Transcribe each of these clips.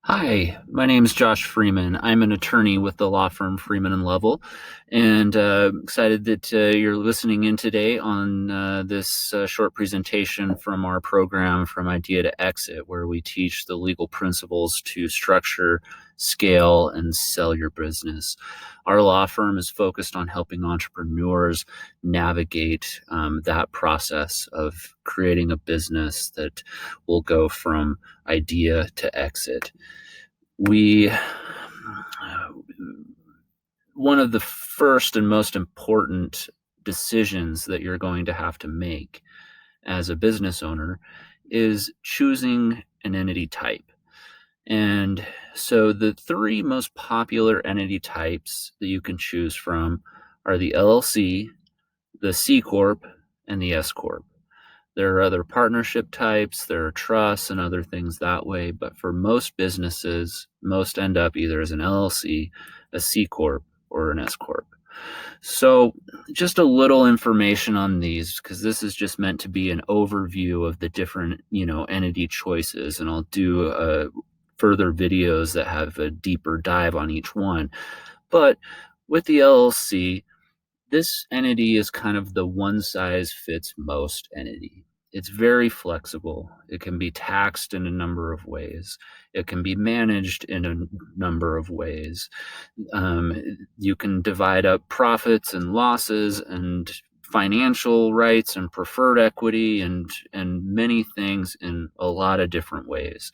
Hi, my name is Josh Freeman. I'm an attorney with the law firm Freeman and Lovell, and excited that you're listening in today on this short presentation from our program From Idea to Exit, where we teach the legal principles to structure, scale, and sell your business. Our law firm is focused on helping entrepreneurs navigate that process of creating a business that will go from idea to exit. we One of the first and most important decisions that you're going to have to make as a business owner is choosing an entity type. And so the three most popular entity types that you can choose from are the LLC, the C Corp, and the S Corp. There are other partnership types, there are trusts and other things that way, but for most businesses, most end up either as an LLC, a C Corp, or an S Corp. So just a little information on these, because this is just meant to be an overview of the different, entity choices, and I'll do further videos that have a deeper dive on each one. But with the LLC, this entity is kind of the one size fits most entity. It's very flexible. It can be taxed in a number of ways. It can be managed in a number of ways. You can divide up profits and losses and financial rights and preferred equity and many things in a lot of different ways.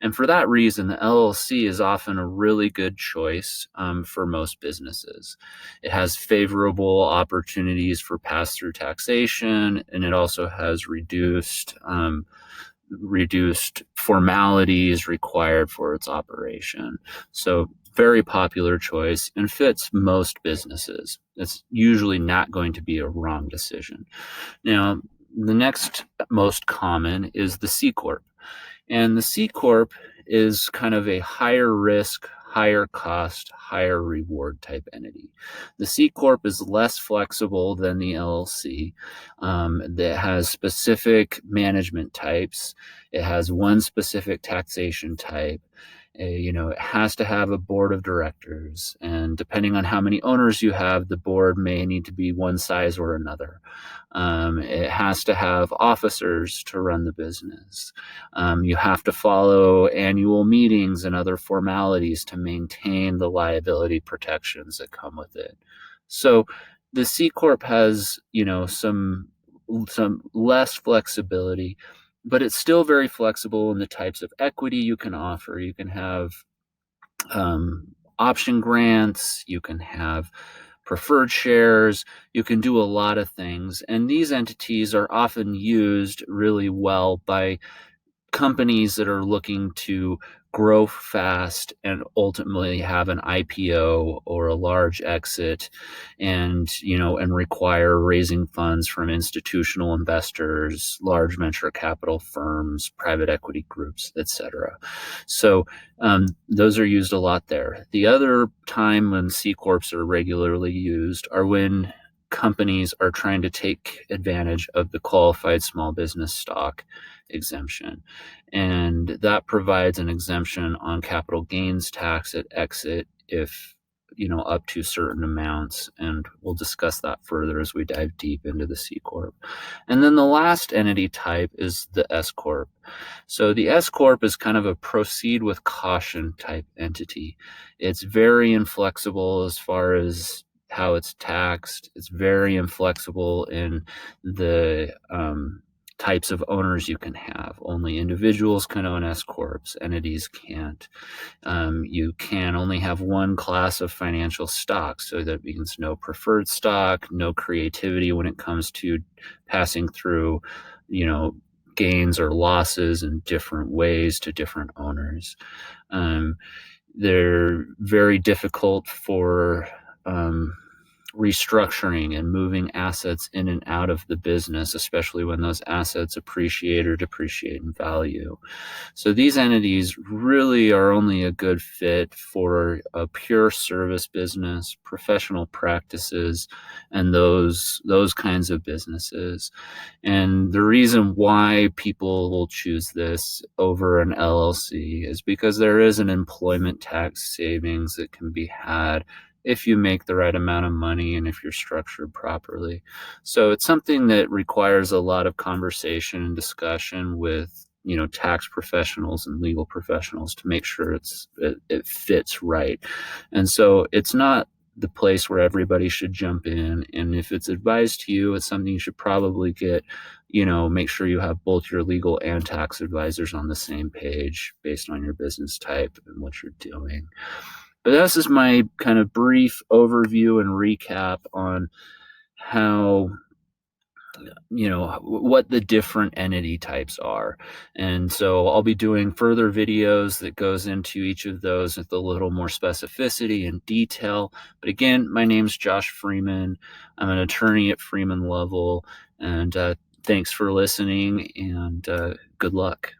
And for that reason, the LLC is often a really good choice for most businesses. It has favorable opportunities for pass-through taxation, and it also has reduced formalities required for its operation. So very popular choice and fits most businesses. It's usually not going to be a wrong decision. Now, the next most common is the C Corp. And the C Corp is kind of a higher risk, higher cost, higher reward type entity. The C Corp is less flexible than the LLC. That has specific management types. It has one specific taxation type. It has to have a board of directors, and depending on how many owners you have, the board may need to be one size or another. It has to have officers to run the business. You have to follow annual meetings and other formalities to maintain the liability protections that come with it. So the C Corp has, some less flexibility, but it's still very flexible in the types of equity you can offer. You can have option grants, you can have preferred shares, you can do a lot of things. And these entities are often used really well by companies that are looking to grow fast and ultimately have an IPO or a large exit, and require raising funds from institutional investors, large venture capital firms, private equity groups, etc. So those are used a lot there. The other time when C Corps are regularly used are when companies are trying to take advantage of the qualified small business stock exemption. And that provides an exemption on capital gains tax at exit if, up to certain amounts. And we'll discuss that further as we dive deep into the C Corp. And then the last entity type is the S Corp. So the S Corp is kind of a proceed with caution type entity. It's very inflexible as far as how it's taxed. It's very inflexible in the types of owners you can have. Only individuals can own S Corps, entities can't. You can only have one class of financial stock, so that means no preferred stock, no creativity when it comes to passing through, gains or losses in different ways to different owners. They're very difficult for restructuring and moving assets in and out of the business, especially when those assets appreciate or depreciate in value. So these entities really are only a good fit for a pure service business, professional practices, and those kinds of businesses. And the reason why people will choose this over an LLC is because there is an employment tax savings that can be had if you make the right amount of money and if you're structured properly. So it's something that requires a lot of conversation and discussion with tax professionals and legal professionals to make sure it fits right. And so it's not the place where everybody should jump in. And if it's advised to you, it's something you should probably get, make sure you have both your legal and tax advisors on the same page based on your business type and what you're doing. But this is my kind of brief overview and recap on how what the different entity types are. And so I'll be doing further videos that goes into each of those with a little more specificity and detail. But again, my name's Josh Freeman. I'm an attorney at Freeman Lovell, and thanks for listening, and good luck.